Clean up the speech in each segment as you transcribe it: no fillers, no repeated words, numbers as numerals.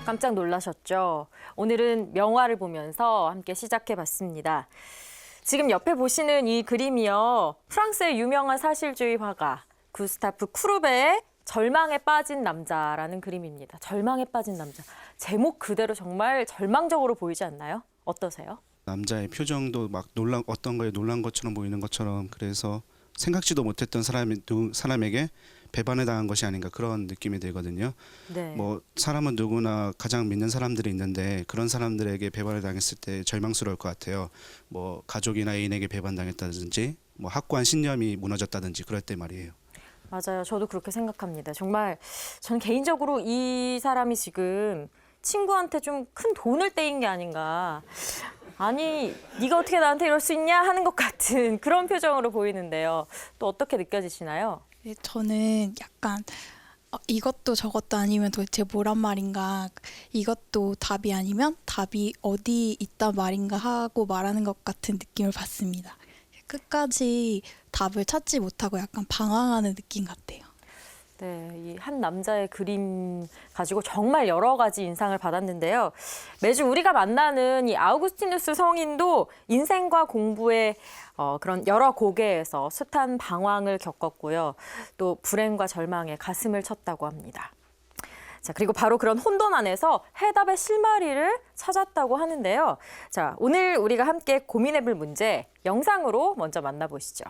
깜짝 놀라셨죠? 오늘은 명화를 보면서 함께 시작해봤습니다. 지금 옆에 보시는 이 그림이요. 프랑스의 유명한 사실주의 화가 구스타프 쿠르베의 절망에 빠진 남자라는 그림입니다. 절망에 빠진 남자. 제목 그대로 정말 절망적으로 보이지 않나요? 어떠세요? 남자의 표정도 막 어떤 거에 놀란 것처럼 보이는 것처럼, 그래서 생각지도 못했던 사람에게 배반을 당한 것이 아닌가, 그런 느낌이 들거든요. 네. 뭐 사람은 누구나 가장 믿는 사람들이 있는데 그런 사람들에게 배반을 당했을 때 절망스러울 것 같아요. 뭐 가족이나 애인에게 배반당했다든지, 뭐 확고한 신념이 무너졌다든지, 그럴 때 말이에요. 맞아요. 저도 그렇게 생각합니다. 정말 전 개인적으로 이 사람이 지금 친구한테 좀 큰 돈을 떼인 게 아닌가. 아니, 네가 어떻게 나한테 이럴 수 있냐 하는 것 같은 그런 표정으로 보이는데요. 또 어떻게 느껴지시나요? 네, 저는 약간 이것도 저것도 아니면 도대체 뭐란 말인가, 이것도 답이 아니면 답이 어디 있단 말인가 하고 말하는 것 같은 느낌을 받습니다. 끝까지 답을 찾지 못하고 약간 방황하는 느낌 같아요. 네, 이 한 남자의 그림 가지고 정말 여러 가지 인상을 받았는데요. 매주 우리가 만나는 이 아우구스티누스 성인도 인생과 공부의 그런 여러 고개에서 숱한 방황을 겪었고요. 또 불행과 절망에 가슴을 쳤다고 합니다. 자, 그리고 바로 그런 혼돈 안에서 해답의 실마리를 찾았다고 하는데요. 자, 오늘 우리가 함께 고민해볼 문제 영상으로 먼저 만나보시죠.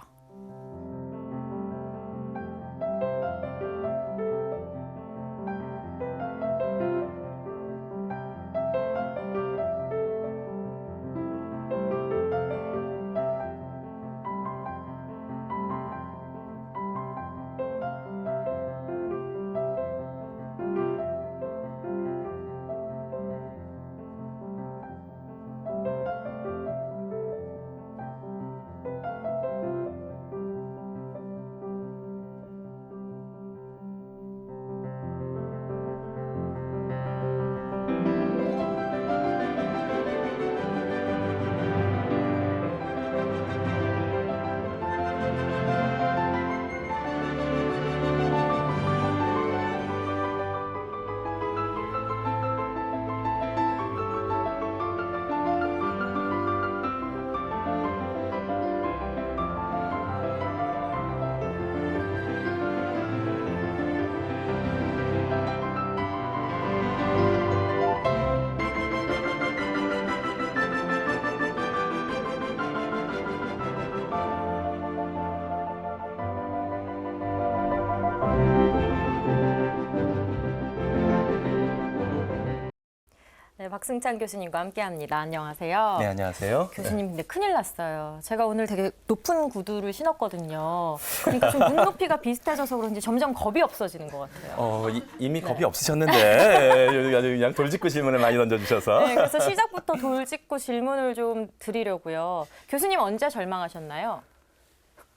네, 박승찬 교수님과 함께합니다. 안녕하세요. 네, 안녕하세요. 교수님, 근데 큰일 났어요. 제가 오늘 되게 높은 구두를 신었거든요. 그러니까 좀 눈높이가 비슷해져서 그런지 점점 겁이 없어지는 것 같아요. 이미 겁이 없으셨는데 아주 그냥 돌직구 질문을 많이 던져주셔서. 네, 그래서 시작부터 돌직구 질문을 좀 드리려고요. 교수님 언제 절망하셨나요?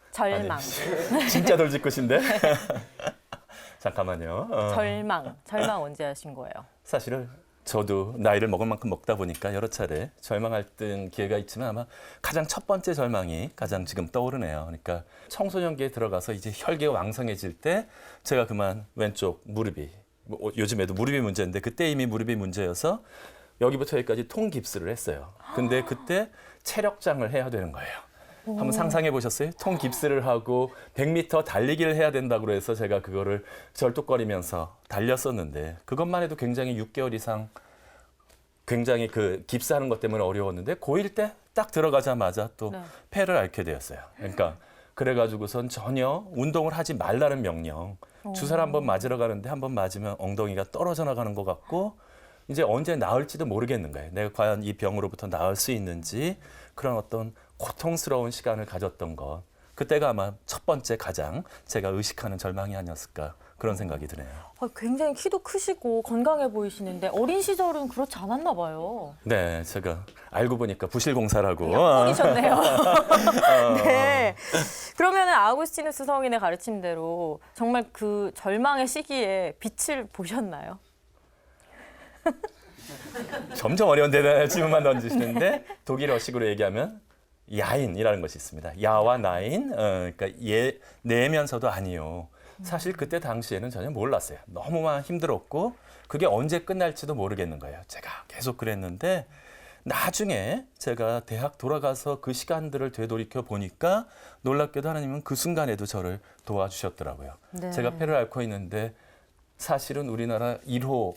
절망. 아니, 진짜 돌직구신데? 잠깐만요. 절망 언제 하신 거예요? 사실은 저도 나이를 먹을 만큼 먹다 보니까 여러 차례 절망할 땐 기회가 있지만 아마 가장 첫 번째 절망이 가장 지금 떠오르네요. 그러니까 청소년기에 들어가서 이제 혈기가 왕성해질 때 제가 그만 왼쪽 무릎이, 요즘에도 무릎이 문제인데 그때 이미 무릎이 문제여서 여기부터 여기까지 통깁스를 했어요. 근데 그때 체력장을 해야 되는 거예요. 한번 상상해 보셨어요? 통깁스를 하고 100m 달리기를 해야 된다고 해서 제가 그거를 절뚝거리면서 달렸었는데 그것만 해도 굉장히 6개월 이상 굉장히 그 깁스하는 것 때문에 어려웠는데 고1 때 딱 들어가자마자 또 폐를 앓게 되었어요. 그러니까 그래가지고선 전혀 운동을 하지 말라는 명령. 주사를 한번 맞으러 가는데 한번 맞으면 엉덩이가 떨어져 나가는 것 같고 이제 언제 나을지도 모르겠는 거예요. 내가 과연 이 병으로부터 나을 수 있는지 그런 어떤 고통스러운 시간을 가졌던 것. 그때가 아마 첫 번째 가장 제가 의식하는 절망이 아니었을까 그런 생각이 드네요. 굉장히 키도 크시고 건강해 보이시는데 어린 시절은 그렇지 않았나 봐요. 네, 제가 알고 보니까 부실공사라고. 약혼이셨네요. 네. 그러면은 아우구스티누스 성인의 가르침대로 정말 그 절망의 시기에 빛을 보셨나요? 점점 어려운 질문만 던지시는데 독일어식으로 얘기하면 야인이라는 것이 있습니다. 야와 나인, 그러니까 내면서도 아니요. 사실 그때 당시에는 전혀 몰랐어요. 너무만 힘들었고 그게 언제 끝날지도 모르겠는 거예요. 제가 계속 그랬는데 나중에 제가 대학 돌아가서 그 시간들을 되돌이켜 보니까 놀랍게도 하나님은 그 순간에도 저를 도와주셨더라고요. 네. 제가 폐를 앓고 있는데 사실은 우리나라 1호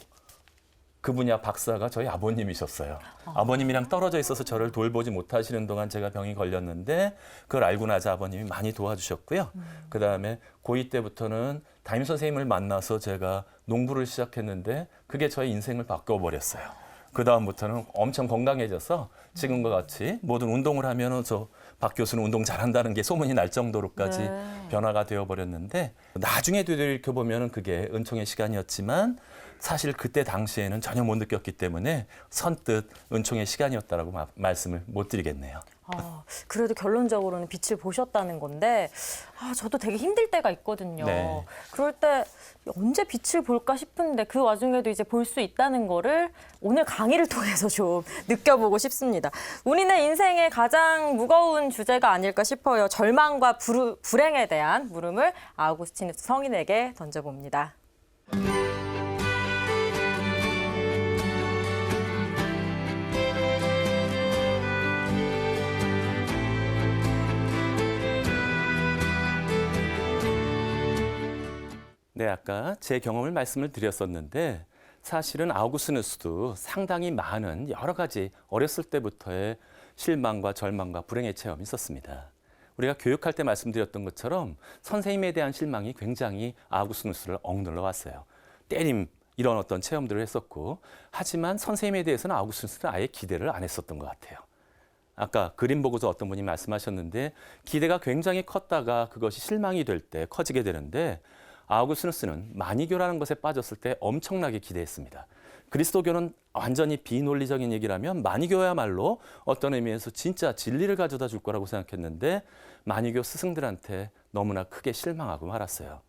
그 분야 박사가 저희 아버님이셨어요. 아버님이랑 떨어져 있어서 저를 돌보지 못하시는 동안 제가 병이 걸렸는데 그걸 알고 나자 아버님이 많이 도와주셨고요. 그다음에 고2 때부터는 담임 선생님을 만나서 제가 농부를 시작했는데 그게 저의 인생을 바꿔버렸어요. 그다음부터는 엄청 건강해져서 지금과 같이 모든 운동을 하면은 저 박 교수는 운동 잘한다는 게 소문이 날 정도로까지 네. 변화가 되어버렸는데 나중에 되돌이켜보면 그게 은총의 시간이었지만 사실 그때 당시에는 전혀 못 느꼈기 때문에 선뜻 은총의 시간이었다라고 말씀을 못 드리겠네요. 그래도 결론적으로는 빛을 보셨다는 건데 저도 되게 힘들 때가 있거든요. 네. 그럴 때 언제 빛을 볼까 싶은데 그 와중에도 이제 볼 수 있다는 거를 오늘 강의를 통해서 좀 느껴보고 싶습니다. 우리는 인생의 가장 무거운 주제가 아닐까 싶어요. 절망과 불행에 대한 물음을 아우구스티누스 성인에게 던져봅니다. 네, 아까 제 경험을 말씀을 드렸었는데 사실은 아우구스티누스도 상당히 많은 여러 가지 어렸을 때부터의 실망과 절망과 불행의 체험이 있었습니다. 우리가 교육할 때 말씀드렸던 것처럼 선생님에 대한 실망이 굉장히 아우구스티누스를 억눌러 왔어요. 때림 이런 어떤 체험들을 했었고 하지만 선생님에 대해서는 아우구스티누스는 아예 기대를 안 했었던 것 같아요. 아까 그림 보고서 어떤 분이 말씀하셨는데 기대가 굉장히 컸다가 그것이 실망이 될 때 커지게 되는데 아우구스티누스는 마니교라는 것에 빠졌을 때 엄청나게 기대했습니다. 그리스도교는 완전히 비논리적인 얘기라면 마니교야말로 어떤 의미에서 진짜 진리를 가져다 줄 거라고 생각했는데 마니교 스승들한테 너무나 크게 실망하고 말았어요.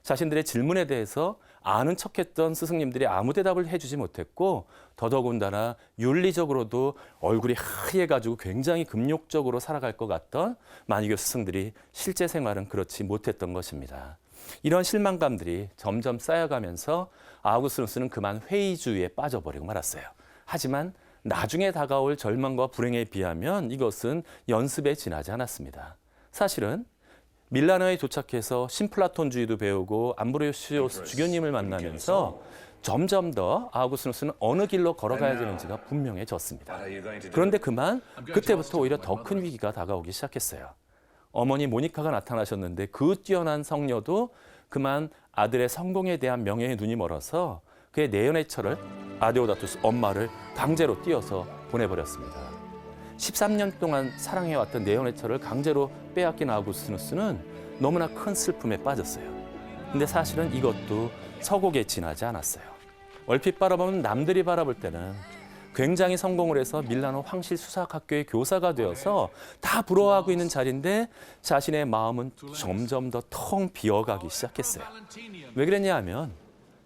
자신들의 질문에 대해서 아는 척했던 스승님들이 아무 대답을 해주지 못했고 더더군다나 윤리적으로도 얼굴이 하얘가지고 굉장히 금욕적으로 살아갈 것 같던 마니교 스승들이 실제 생활은 그렇지 못했던 것입니다. 이런 실망감들이 점점 쌓여가면서 아우구스티누스는 그만 회의주의에 빠져버리고 말았어요. 하지만 나중에 다가올 절망과 불행에 비하면 이것은 연습에 지나지 않았습니다. 사실은 밀라노에 도착해서 신플라톤주의도 배우고 암브로시오스 주교님을 만나면서 점점 더 아우구스티누스는 어느 길로 걸어가야 되는지가 분명해졌습니다. 그런데 그만 그때부터 오히려 더 큰 위기가 다가오기 시작했어요. 어머니 모니카가 나타나셨는데 그 뛰어난 성녀도 그만 아들의 성공에 대한 명예에 눈이 멀어서 그의 내연의 철을 아데오다투스 엄마를 강제로 띄어서 보내버렸습니다. 13년 동안 사랑해왔던 내연의 철을 강제로 빼앗긴 아우구스티누스는 너무나 큰 슬픔에 빠졌어요. 근데 사실은 이것도 서곡에 지나지 않았어요. 얼핏 바라보면 남들이 바라볼 때는 굉장히 성공을 해서 밀라노 황실 수사학교의 교사가 되어서 다 부러워하고 있는 자리인데 자신의 마음은 점점 더 텅 비어가기 시작했어요. 왜 그랬냐 하면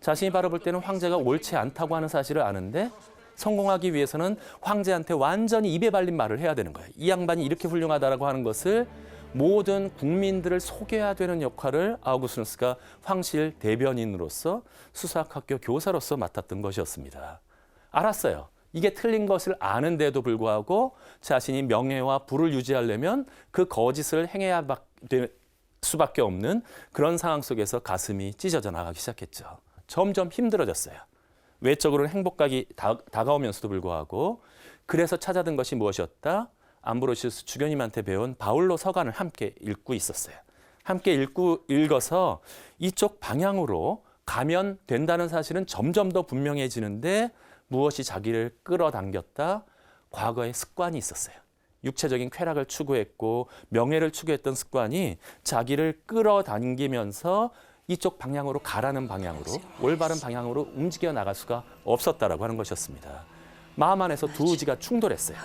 자신이 바라볼 때는 황제가 옳지 않다고 하는 사실을 아는데 성공하기 위해서는 황제한테 완전히 입에 발린 말을 해야 되는 거예요. 이 양반이 이렇게 훌륭하다라고 하는 것을 모든 국민들을 속여야 되는 역할을 아우구스티누스가 황실 대변인으로서 수사학교 교사로서 맡았던 것이었습니다. 알았어요. 이게 틀린 것을 아는데도 불구하고 자신이 명예와 부를 유지하려면 그 거짓을 행해야 될 수밖에 없는 그런 상황 속에서 가슴이 찢어져 나가기 시작했죠. 점점 힘들어졌어요. 외적으로는 행복감이 다가오면서도 불구하고 그래서 찾아든 것이 무엇이었다? 암브로시우스 주교님한테 배운 바울로 서간을 함께 읽고 있었어요. 함께 읽어서 이쪽 방향으로 가면 된다는 사실은 점점 더 분명해지는데 무엇이 자기를 끌어당겼다? 과거의 습관이 있었어요. 육체적인 쾌락을 추구했고 명예를 추구했던 습관이 자기를 끌어당기면서 이쪽 방향으로 가라는 방향으로 올바른 방향으로 움직여 나갈 수가 없었다라고 하는 것이었습니다. 마음 안에서 두 의지가 충돌했어요.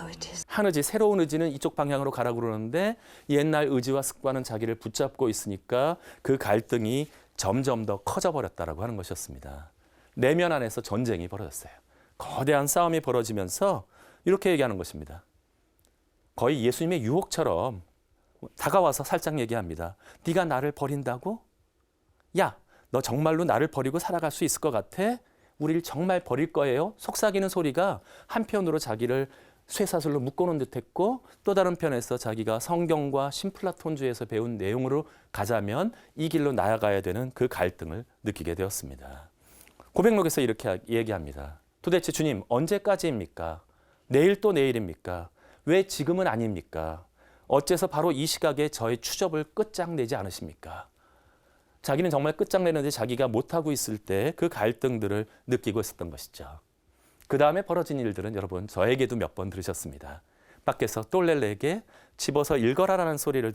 한 의지, 새로운 의지는 이쪽 방향으로 가라고 그러는데 옛날 의지와 습관은 자기를 붙잡고 있으니까 그 갈등이 점점 더 커져 버렸다라고 하는 것이었습니다. 내면 안에서 전쟁이 벌어졌어요. 거대한 싸움이 벌어지면서 이렇게 얘기하는 것입니다. 거의 예수님의 유혹처럼 다가와서 살짝 얘기합니다. 네가 나를 버린다고? 야, 너 정말로 나를 버리고 살아갈 수 있을 것 같아? 우리를 정말 버릴 거예요? 속삭이는 소리가 한편으로 자기를 쇠사슬로 묶어놓은 듯했고 또 다른 편에서 자기가 성경과 신플라톤주의에서 배운 내용으로 가자면 이 길로 나아가야 되는 그 갈등을 느끼게 되었습니다. 고백록에서 이렇게 얘기합니다. 도대체 주님 언제까지입니까? 내일 또 내일입니까? 왜 지금은 아닙니까? 어째서 바로 이 시각에 저의 추접을 끝장내지 않으십니까? 자기는 정말 끝장내는데 자기가 못하고 있을 때 그 갈등들을 느끼고 있었던 것이죠. 그 다음에 벌어진 일들은 여러분 저에게도 몇 번 들으셨습니다. 밖에서 똘렐레에게 집어서 읽어라라는 소리를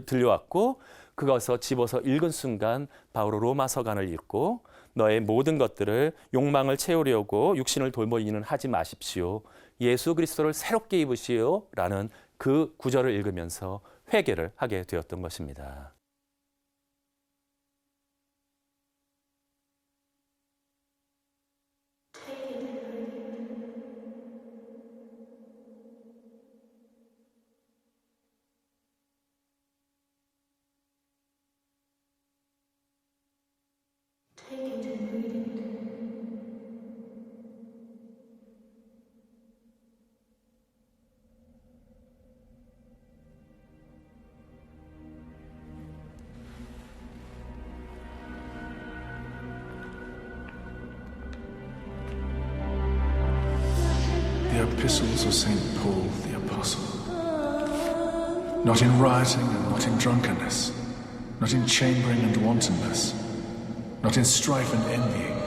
들려왔고 그것을 집어서 읽은 순간 바로 로마 서간을 읽고 너의 모든 것들을 욕망을 채우려고 육신을 돌보기는 하지 마십시오. 예수 그리스도를 새롭게 입으시오 라는 그 구절을 읽으면서 회개를 하게 되었던 것입니다. The epistles of St. Paul the Apostle. Not in rioting and not in drunkenness, not in chambering and wantonness, not in strife and envying,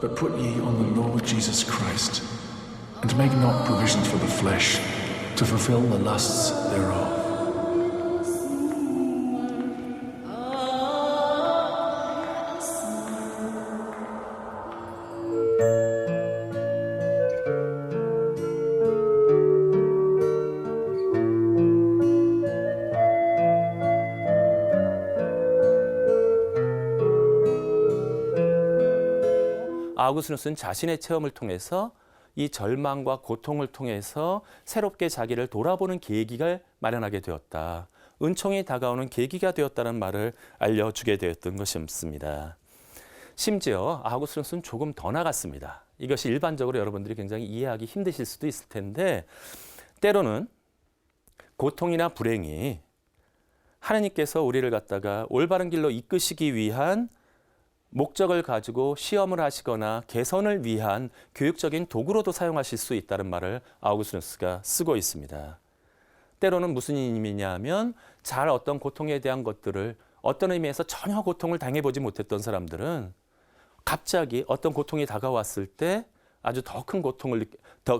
but put ye on the Lord Jesus Christ, and make not provision for the flesh to fulfill the lusts thereof. 아우구스누스는 자신의 체험을 통해서 이 절망과 고통을 통해서 새롭게 자기를 돌아보는 계기를 마련하게 되었다. 은총이 다가오는 계기가 되었다는 말을 알려주게 되었던 것이었습니다. 심지어 아우구스누스는 조금 더 나갔습니다. 이것이 일반적으로 여러분들이 굉장히 이해하기 힘드실 수도 있을 텐데 때로는 고통이나 불행이 하나님께서 우리를 갖다가 올바른 길로 이끄시기 위한 목적을 가지고 시험을 하시거나 개선을 위한 교육적인 도구로도 사용하실 수 있다는 말을 아우구스누스가 쓰고 있습니다. 때로는 무슨 의미냐 하면 잘 어떤 고통에 대한 것들을 어떤 의미에서 전혀 고통을 당해보지 못했던 사람들은 갑자기 어떤 고통이 다가왔을 때 아주 더 큰 고통을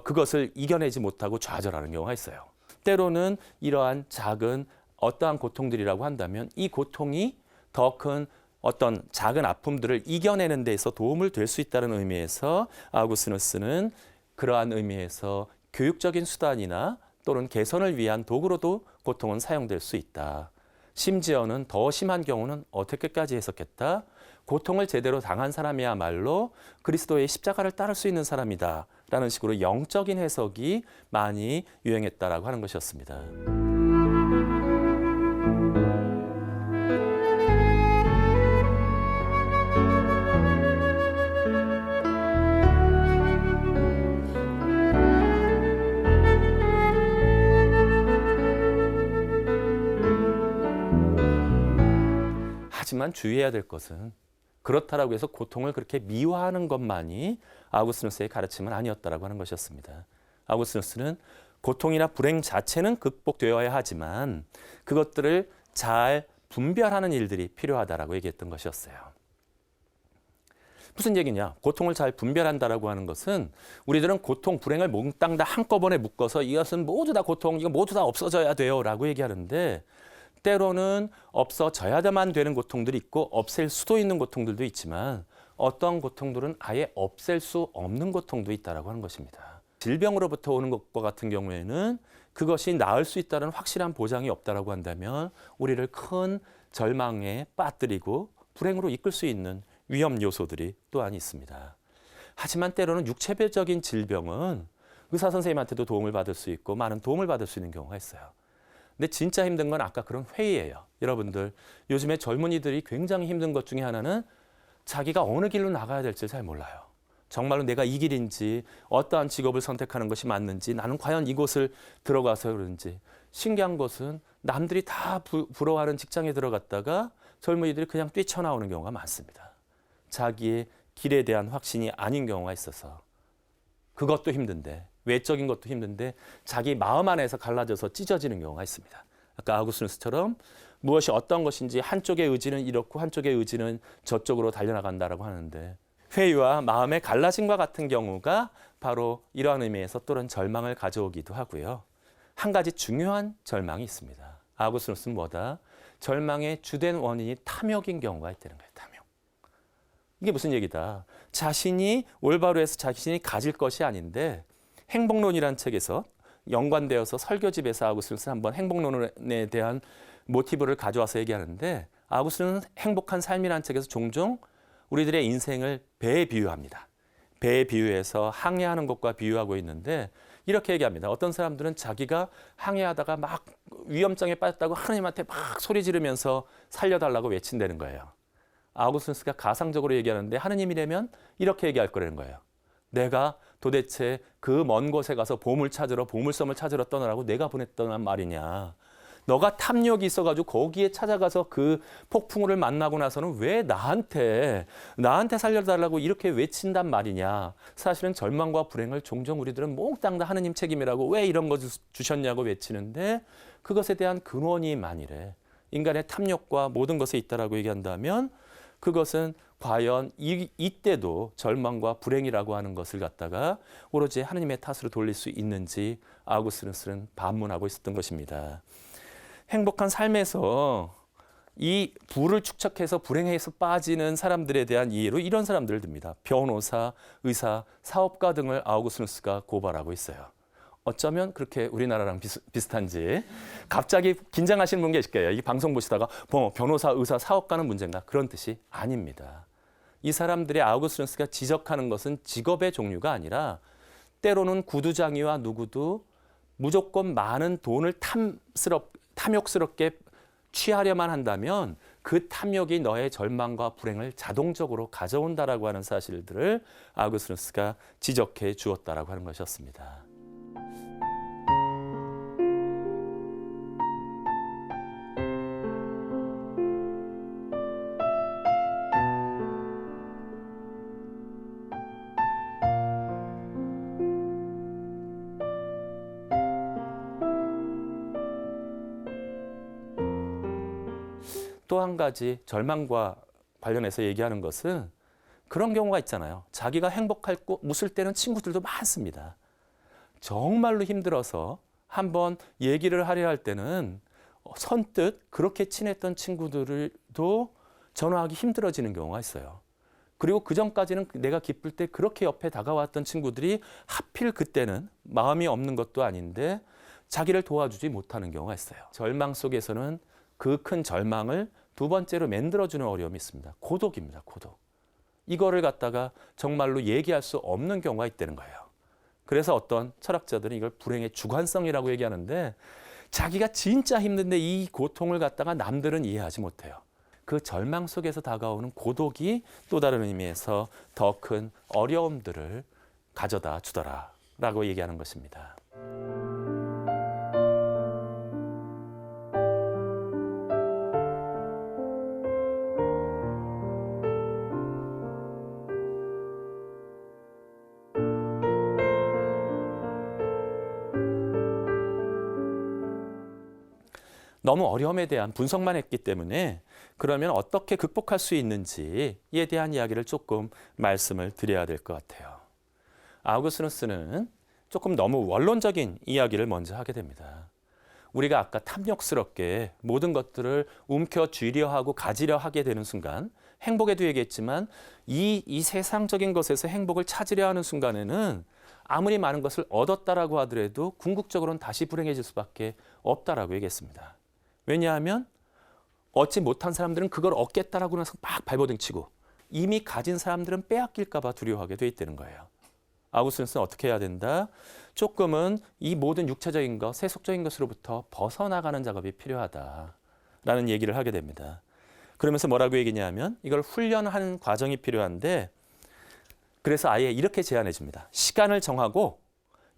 그것을 이겨내지 못하고 좌절하는 경우가 있어요. 때로는 이러한 작은 어떠한 고통들이라고 한다면 이 고통이 더 큰 어떤 작은 아픔들을 이겨내는 데 있어 도움을 될 수 있다는 의미에서 아우구스누스는 그러한 의미에서 교육적인 수단이나 또는 개선을 위한 도구로도 고통은 사용될 수 있다. 심지어는 더 심한 경우는 어떻게까지 해석했다? 고통을 제대로 당한 사람이야말로 그리스도의 십자가를 따를 수 있는 사람이다 라는 식으로 영적인 해석이 많이 유행했다라고 하는 것이었습니다. 하지만 주의해야 될 것은 그렇다라고 해서 고통을 그렇게 미화하는 것만이 아우구스누스의 가르침은 아니었다라고 하는 것이었습니다. 아우구스누스는 고통이나 불행 자체는 극복되어야 하지만 그것들을 잘 분별하는 일들이 필요하다라고 얘기했던 것이었어요. 무슨 얘기냐? 고통을 잘 분별한다라고 하는 것은 우리들은 고통, 불행을 몽땅 다 한꺼번에 묶어서 이것은 모두 다 고통, 이거 모두 다 없어져야 돼요라고 얘기하는데 때로는 없어져야만 되는 고통들이 있고 없앨 수도 있는 고통들도 있지만 어떤 고통들은 아예 없앨 수 없는 고통도 있다라고 하는 것입니다. 질병으로부터 오는 것과 같은 경우에는 그것이 나을 수 있다는 확실한 보장이 없다라고 한다면 우리를 큰 절망에 빠뜨리고 불행으로 이끌 수 있는 위험 요소들이 또한 있습니다. 하지만 때로는 육체적인 질병은 의사 선생님한테도 도움을 받을 수 있고 많은 도움을 받을 수 있는 경우가 있어요. 근데 진짜 힘든 건 아까 그런 회의예요. 여러분들 요즘에 젊은이들이 굉장히 힘든 것 중에 하나는 자기가 어느 길로 나가야 될지 잘 몰라요. 정말로 내가 이 길인지 어떠한 직업을 선택하는 것이 맞는지 나는 과연 이곳을 들어가서 그런지 신기한 것은 남들이 다 부러워하는 직장에 들어갔다가 젊은이들이 그냥 뛰쳐나오는 경우가 많습니다. 자기의 길에 대한 확신이 아닌 경우가 있어서 그것도 힘든데 외적인 것도 힘든데 자기 마음 안에서 갈라져서 찢어지는 경우가 있습니다. 아까 아우구스티누스처럼 무엇이 어떤 것인지 한쪽의 의지는 이렇고 한쪽의 의지는 저쪽으로 달려나간다라고 하는데 회의와 마음의 갈라짐과 같은 경우가 바로 이러한 의미에서 또한 절망을 가져오기도 하고요. 한 가지 중요한 절망이 있습니다. 아우구스티누스는 뭐다? 절망의 주된 원인이 탐욕인 경우가 있다는 거예요. 탐욕. 이게 무슨 얘기다? 자신이 올바로 해서 자신이 가질 것이 아닌데 행복론이라는 책에서 연관되어서 설교집에서 아우구스티누스는 한번 행복론에 대한 모티브를 가져와서 얘기하는데 아우구스티누스는 행복한 삶이라는 책에서 종종 우리들의 인생을 배에 비유합니다. 배에 비유해서 항해하는 것과 비유하고 있는데 이렇게 얘기합니다. 어떤 사람들은 자기가 항해하다가 막 위험장에 빠졌다고 하나님한테 막 소리 지르면서 살려달라고 외친다는 거예요. 아우구스티누스가 가상적으로 얘기하는데 하느님이라면 이렇게 얘기할 거라는 거예요. 내가 도대체 그 먼 곳에 가서 보물섬을 찾으러 떠나라고 내가 보냈던 말이냐. 너가 탐욕이 있어가지고 거기에 찾아가서 그 폭풍우를 만나고 나서는 왜 나한테 살려달라고 이렇게 외친단 말이냐. 사실은 절망과 불행을 종종 우리들은 몽땅 다 하느님 책임이라고 왜 이런 거 주셨냐고 외치는데 그것에 대한 근원이 만일에 인간의 탐욕과 모든 것에 있다라고 얘기한다면 그것은 과연 이때도 절망과 불행이라고 하는 것을 갖다가 오로지 하느님의 탓으로 돌릴 수 있는지 아우구스티누스는 반문하고 있었던 것입니다. 행복한 삶에서 이 부를 축적해서 불행해서 빠지는 사람들에 대한 이해로 이런 사람들을 듭니다. 변호사, 의사, 사업가 등을 아우구스티누스가 고발하고 있어요. 어쩌면 그렇게 우리나라랑 비슷한지 갑자기 긴장하시는 분 계실 거예요. 이 방송 보시다가 변호사, 의사, 사업가는 문제인가? 그런 뜻이 아닙니다. 이 사람들의 아우구스티누스가 지적하는 것은 직업의 종류가 아니라 때로는 구두장이와 누구도 무조건 많은 돈을 탐욕스럽게 취하려만 한다면 그 탐욕이 너의 절망과 불행을 자동적으로 가져온다라고 하는 사실들을 아우구스티누스가 지적해 주었다라고 하는 것이었습니다. 또 한 가지 절망과 관련해서 얘기하는 것은 그런 경우가 있잖아요. 자기가 행복하고 웃을 때는 친구들도 많습니다. 정말로 힘들어서 한번 얘기를 하려 할 때는 선뜻 그렇게 친했던 친구들도 전화하기 힘들어지는 경우가 있어요. 그리고 그전까지는 내가 기쁠 때 그렇게 옆에 다가왔던 친구들이 하필 그때는 마음이 없는 것도 아닌데 자기를 도와주지 못하는 경우가 있어요. 절망 속에서는 그 큰 절망을 두 번째로 만들어주는 어려움이 있습니다. 고독입니다. 고독. 이거를 갖다가 정말로 얘기할 수 없는 경우가 있다는 거예요. 그래서 어떤 철학자들은 이걸 불행의 주관성이라고 얘기하는데 자기가 진짜 힘든데 이 고통을 갖다가 남들은 이해하지 못해요. 그 절망 속에서 다가오는 고독이 또 다른 의미에서 더 큰 어려움들을 가져다 주더라라고 얘기하는 것입니다. 너무 어려움에 대한 분석만 했기 때문에 그러면 어떻게 극복할 수 있는지에 대한 이야기를 조금 말씀을 드려야 될 것 같아요. 아우구스티누스는 조금 너무 원론적인 이야기를 먼저 하게 됩니다. 우리가 아까 탐욕스럽게 모든 것들을 움켜쥐려 하고 가지려 하게 되는 순간 행복에도 얘기했지만 이 세상적인 것에서 행복을 찾으려 하는 순간에는 아무리 많은 것을 얻었다라고 하더라도 궁극적으로는 다시 불행해질 수밖에 없다라고 얘기했습니다. 왜냐하면 얻지 못한 사람들은 그걸 얻겠다라고 나서 막 발버둥치고 이미 가진 사람들은 빼앗길까 봐 두려워하게 돼 있다는 거예요. 아우구스티누스는 어떻게 해야 된다? 조금은 이 모든 육체적인 것, 세속적인 것으로부터 벗어나가는 작업이 필요하다라는 얘기를 하게 됩니다. 그러면서 뭐라고 얘기냐면 이걸 훈련하는 과정이 필요한데 그래서 아예 이렇게 제안해 줍니다. 시간을 정하고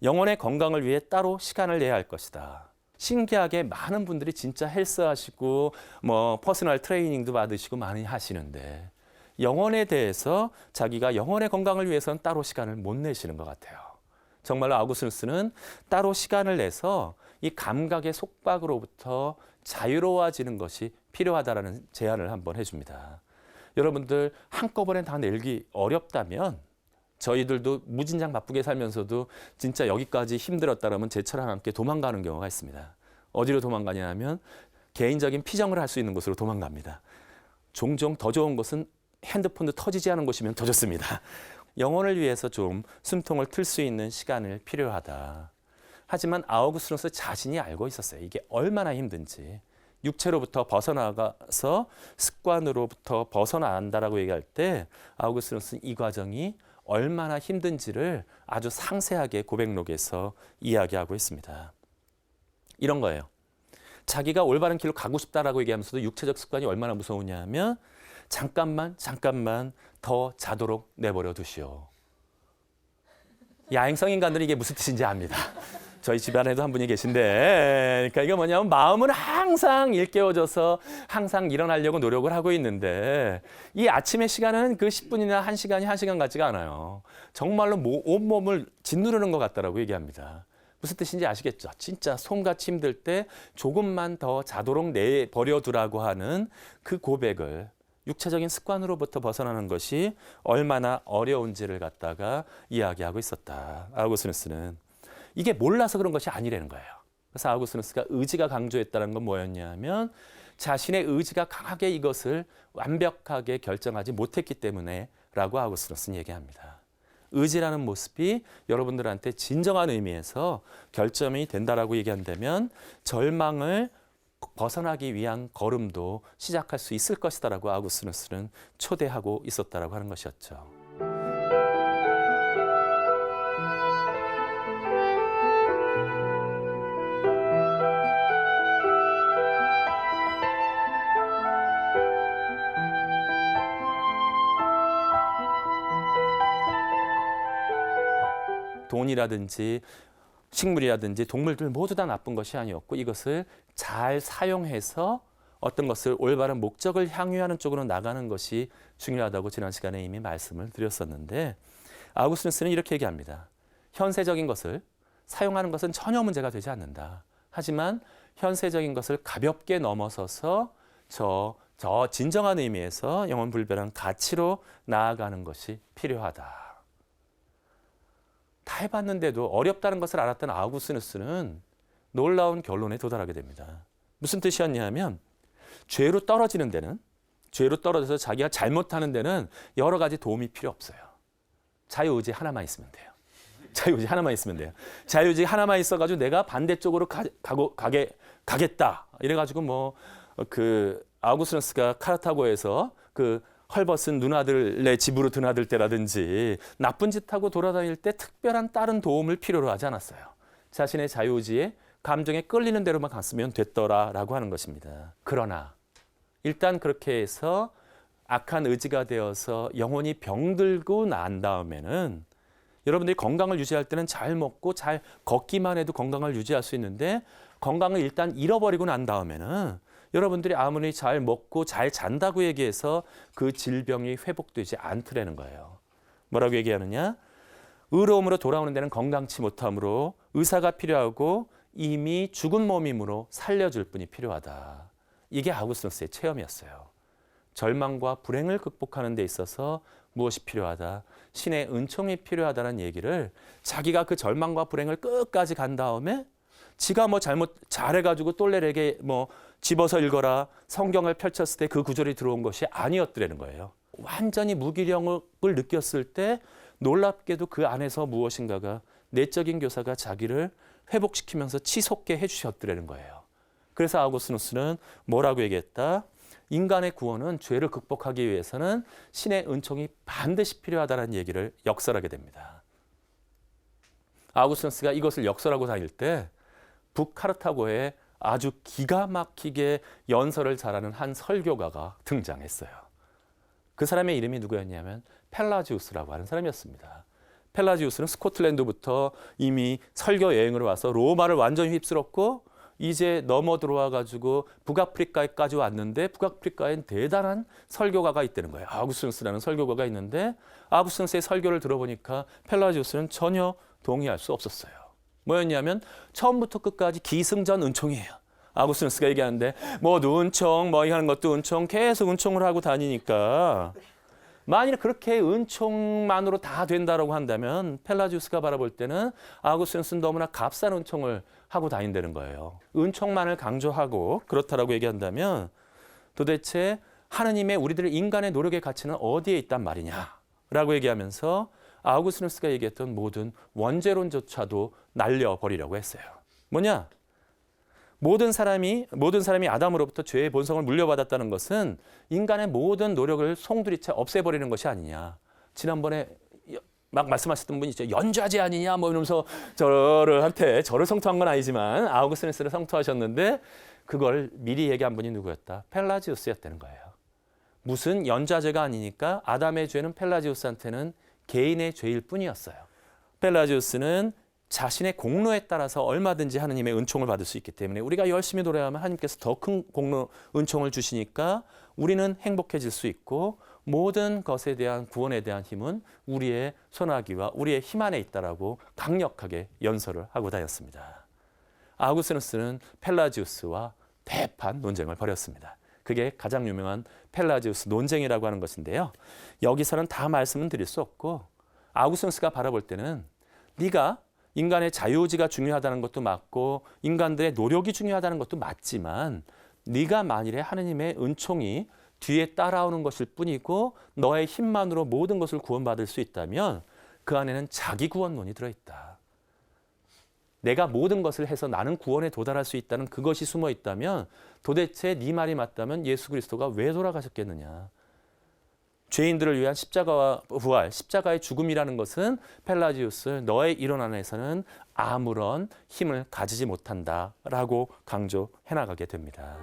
영혼의 건강을 위해 따로 시간을 내야 할 것이다. 신기하게 많은 분들이 진짜 헬스하시고 뭐 퍼스널 트레이닝도 받으시고 많이 하시는데 영혼에 대해서 자기가 영혼의 건강을 위해서는 따로 시간을 못 내시는 것 같아요. 정말로 아우구스누스는 따로 시간을 내서 이 감각의 속박으로부터 자유로워지는 것이 필요하다라는 제안을 한번 해줍니다. 여러분들 한꺼번에 다 내기 어렵다면 저희들도 무진장 바쁘게 살면서도 진짜 여기까지 힘들었다라면 제철랑 함께 도망가는 경우가 있습니다. 어디로 도망가냐 하면 개인적인 피정을 할 수 있는 곳으로 도망갑니다. 종종 더 좋은 곳은 핸드폰도 터지지 않은 곳이면 더 좋습니다. 영혼을 위해서 좀 숨통을 틀 수 있는 시간을 필요하다. 하지만 아우구스누스 자신이 알고 있었어요. 이게 얼마나 힘든지. 육체로부터 벗어나가서 습관으로부터 벗어난다라고 얘기할 때 아우구스누스는 이 과정이 얼마나 힘든지를 아주 상세하게 고백록에서 이야기하고 있습니다. 이런 거예요. 자기가 올바른 길로 가고 싶다라고 얘기하면서도 육체적 습관이 얼마나 무서우냐 하면 잠깐만 더 자도록 내버려 두시오. 야행성 인간들이 이게 무슨 뜻인지 압니다. 저희 집안에도 한 분이 계신데 그러니까 이거 뭐냐면 마음은 항상 일깨워져서 항상 일어나려고 노력을 하고 있는데 이 아침의 시간은 그 10분이나 1시간이 1시간 같지가 않아요. 정말로 온몸을 짓누르는 것 같다라고 얘기합니다. 무슨 뜻인지 아시겠죠? 진짜 손같이 힘들 때 조금만 더 자도록 내버려 두라고 하는 그 고백을 육체적인 습관으로부터 벗어나는 것이 얼마나 어려운지를 갖다가 이야기하고 있었다. 아우구스누스는. 이게 몰라서 그런 것이 아니라는 거예요. 그래서 아우구스누스가 의지가 강조했다는 건 뭐였냐 하면 자신의 의지가 강하게 이것을 완벽하게 결정하지 못했기 때문에 라고 아우구스누스는 얘기합니다. 의지라는 모습이 여러분들한테 진정한 의미에서 결점이 된다라고 얘기한다면 절망을 벗어나기 위한 걸음도 시작할 수 있을 것이다라고 아우구스누스는 초대하고 있었다라고 하는 것이었죠. 돈이라든지 식물이라든지 동물들 모두 다 나쁜 것이 아니었고 이것을 잘 사용해서 어떤 것을 올바른 목적을 향유하는 쪽으로 나가는 것이 중요하다고 지난 시간에 이미 말씀을 드렸었는데 아우구스누스는 이렇게 얘기합니다. 현세적인 것을 사용하는 것은 전혀 문제가 되지 않는다. 하지만 현세적인 것을 가볍게 넘어서서 저 진정한 의미에서 영원불변한 가치로 나아가는 것이 필요하다. 다 해봤는데도 어렵다는 것을 알았던 아우구스누스는 놀라운 결론에 도달하게 됩니다. 무슨 뜻이었냐 하면 죄로 떨어지는 데는 죄로 떨어져서 자기가 잘못하는 데는 여러 가지 도움이 필요 없어요. 자유의지 하나만 있으면 돼요. 자유의지 하나만 있으면 돼요. 자유의지 하나만 있어가지고 내가 반대쪽으로 가겠다. 이래가지고 뭐 그 아우구스누스가 카르타고에서 그 헐벗은 누나들의 집으로 드나들 때라든지 나쁜 짓 하고 돌아다닐 때 특별한 다른 도움을 필요로 하지 않았어요. 자신의 자유의지에 감정에 끌리는 대로만 갔으면 됐더라라고 하는 것입니다. 그러나 일단 그렇게 해서 악한 의지가 되어서 영혼이 병들고 난 다음에는 여러분들이 건강을 유지할 때는 잘 먹고 잘 걷기만 해도 건강을 유지할 수 있는데 건강을 일단 잃어버리고 난 다음에는 여러분들이 아무리 잘 먹고 잘 잔다고 얘기해서 그 질병이 회복되지 않더라는 거예요. 뭐라고 얘기하느냐? 의로움으로 돌아오는 데는 건강치 못함으로 의사가 필요하고 이미 죽은 몸이므로 살려줄 분이 필요하다. 이게 아우구스누스의 체험이었어요. 절망과 불행을 극복하는 데 있어서 무엇이 필요하다? 신의 은총이 필요하다는 얘기를 자기가 그 절망과 불행을 끝까지 간 다음에 지가 뭐 잘해가지고 똘레에게 뭐 집어서 읽어라 성경을 펼쳤을 때 그 구절이 들어온 것이 아니었더라는 거예요. 완전히 무기력을 느꼈을 때 놀랍게도 그 안에서 무엇인가가 내적인 교사가 자기를 회복시키면서 치솟게 해주셨더라는 거예요. 그래서 아우구스누스는 뭐라고 얘기했다? 인간의 구원은 죄를 극복하기 위해서는 신의 은총이 반드시 필요하다는 얘기를 역설하게 됩니다. 아우구스누스가 이것을 역설하고 다닐 때 북카르타고에 아주 기가 막히게 연설을 잘하는 한 설교가가 등장했어요. 그 사람의 이름이 누구였냐면 펠라지우스라고 하는 사람이었습니다. 펠라지우스는 스코틀랜드부터 이미 설교 여행으로 와서 로마를 완전히 휩쓸었고 이제 넘어 들어와 가지고 북아프리카에까지 왔는데 북아프리카엔 대단한 설교가가 있다는 거예요. 아우구스티누스라는 설교가가 있는데 아우구스티누스의 설교를 들어보니까 펠라지우스는 전혀 동의할 수 없었어요. 뭐였냐면 처음부터 끝까지 기승전 은총이에요. 아우구스티누스가 얘기하는데 뭐도 은총, 뭐 하는 것도 은총, 계속 은총을 하고 다니니까 만일 그렇게 은총만으로 다 된다라고 한다면 펠라지우스가 바라볼 때는 아우구스티누스는 너무나 값싼 은총을 하고 다닌다는 거예요. 은총만을 강조하고 그렇다라고 얘기한다면 도대체 하느님의 우리들 인간의 노력의 가치는 어디에 있단 말이냐라고 얘기하면서 아우구스티누스가 얘기했던 모든 원죄론조차도 날려버리려고 했어요. 뭐냐? 모든 사람이 아담으로부터 죄의 본성을 물려받았다는 것은 인간의 모든 노력을 송두리째 없애버리는 것이 아니냐. 지난번에 막 말씀하셨던 분이 있죠. 연좌제 아니냐 뭐 이러면서 저를 성토한 건 아니지만 아우구스티누스를 성토하셨는데 그걸 미리 얘기한 분이 누구였다? 펠라지우스였다는 거예요. 무슨 연좌제가 아니니까 아담의 죄는 펠라지우스한테는 개인의 죄일 뿐이었어요. 펠라지우스는 자신의 공로에 따라서 얼마든지 하느님의 은총을 받을 수 있기 때문에 우리가 열심히 노래하면 하나님께서 더 큰 공로 은총을 주시니까 우리는 행복해질 수 있고 모든 것에 대한 구원에 대한 힘은 우리의 손아귀와 우리의 힘 안에 있다라고 강력하게 연설을 하고 다녔습니다. 아우구스티누스는 펠라지우스와 대판 논쟁을 벌였습니다. 그게 가장 유명한 펠라지우스 논쟁이라고 하는 것인데요. 여기서는 다 말씀은 드릴 수 없고 아우구스티누스가 바라볼 때는 네가 인간의 자유의지가 중요하다는 것도 맞고 인간들의 노력이 중요하다는 것도 맞지만 네가 만일에 하느님의 은총이 뒤에 따라오는 것일 뿐이고 너의 힘만으로 모든 것을 구원받을 수 있다면 그 안에는 자기 구원론이 들어있다. 내가 모든 것을 해서 나는 구원에 도달할 수 있다는 그것이 숨어 있다면 도대체 네 말이 맞다면 예수 그리스도가 왜 돌아가셨겠느냐. 죄인들을 위한 십자가와 부활, 십자가의 죽음이라는 것은 펠라지우스 너의 이론 안에서는 아무런 힘을 가지지 못한다라고 강조해 나가게 됩니다.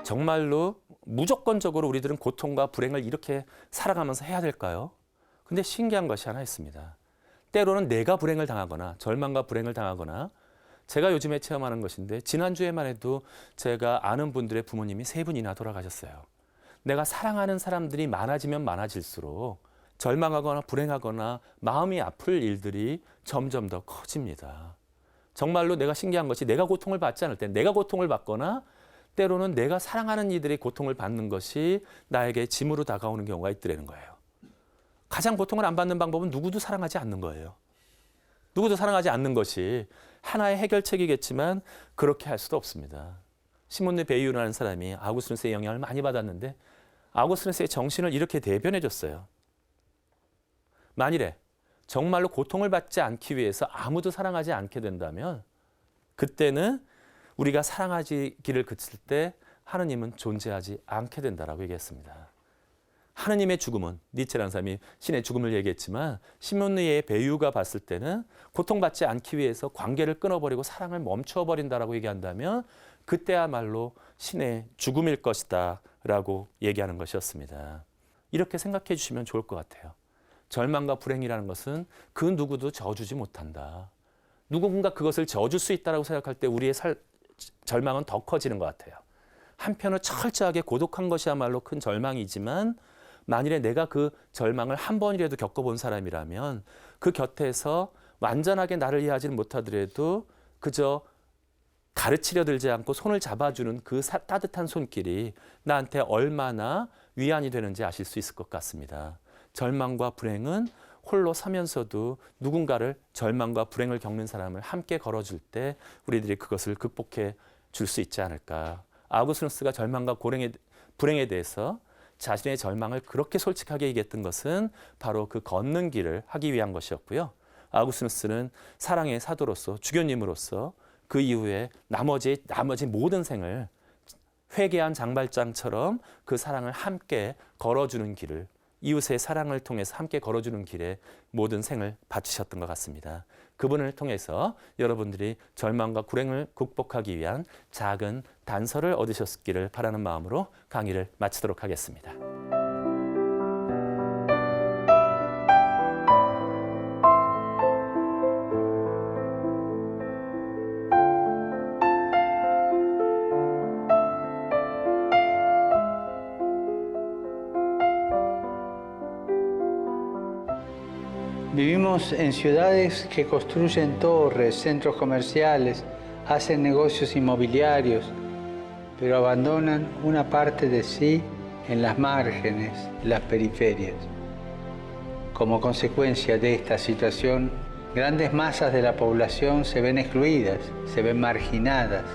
정말로 무조건적으로 우리들은 고통과 불행을 이렇게 살아가면서 해야 될까요? 근데 신기한 것이 하나 있습니다. 때로는 내가 불행을 당하거나 절망과 불행을 당하거나 제가 요즘에 체험하는 것인데 지난주에만 해도 제가 아는 분들의 부모님이 3분이나 돌아가셨어요. 내가 사랑하는 사람들이 많아지면 많아질수록 절망하거나 불행하거나 마음이 아플 일들이 점점 더 커집니다. 정말로 내가 신기한 것이 내가 고통을 받지 않을 때 내가 고통을 받거나 때로는 내가 사랑하는 이들의 고통을 받는 것이 나에게 짐으로 다가오는 경우가 있더라는 거예요. 가장 고통을 안 받는 방법은 누구도 사랑하지 않는 거예요. 누구도 사랑하지 않는 것이 하나의 해결책이겠지만 그렇게 할 수도 없습니다. 시몬느 베이유라는 사람이 아우구스티누스의 영향을 많이 받았는데 아우구스티누스의 정신을 이렇게 대변해 줬어요. 만일에 정말로 고통을 받지 않기 위해서 아무도 사랑하지 않게 된다면 그때는 우리가 사랑하기를 그칠 때 하느님은 존재하지 않게 된다라고 얘기했습니다. 하느님의 죽음은 니체라는 사람이 신의 죽음을 얘기했지만 시몬느의 베유가 봤을 때는 고통받지 않기 위해서 관계를 끊어버리고 사랑을 멈춰버린다라고 얘기한다면 그때야말로 신의 죽음일 것이다 라고 얘기하는 것이었습니다. 이렇게 생각해 주시면 좋을 것 같아요. 절망과 불행이라는 것은 그 누구도 저주지 못한다. 누군가 그것을 저줄 수 있다고 생각할 때 우리의 절망은 더 커지는 것 같아요. 한편으로 철저하게 고독한 것이야말로 큰 절망이지만 만일에 내가 그 절망을 한 번이라도 겪어본 사람이라면 그 곁에서 완전하게 나를 이해하지는 못하더라도 그저 가르치려 들지 않고 손을 잡아주는 그 따뜻한 손길이 나한테 얼마나 위안이 되는지 아실 수 있을 것 같습니다. 절망과 불행은 홀로 서면서도 누군가를 절망과 불행을 겪는 사람을 함께 걸어줄 때 우리들이 그것을 극복해 줄 수 있지 않을까. 아우구스티누스가 절망과 불행에 대해서 자신의 절망을 그렇게 솔직하게 얘기했던 것은 바로 그 걷는 길을 하기 위한 것이었고요. 아우구스티누스는 사랑의 사도로서 주교님으로서 그 이후에 나머지 모든 생을 회개한 장발장처럼 그 사랑을 함께 걸어주는 길을, 이웃의 사랑을 통해서 함께 걸어주는 길에 모든 생을 바치셨던 것 같습니다. 그분을 통해서 여러분들이 절망과 불행을 극복하기 위한 작은 단서를 얻으셨기를 바라는 마음으로 강의를 마치도록 하겠습니다. Vivimos en ciudades que construyen torres, centros comerciales, hacen negocios inmobiliarios, pero abandonan una parte de sí en las márgenes, las periferias. Como consecuencia de esta situación, grandes masas de la población se ven excluidas, se ven marginadas,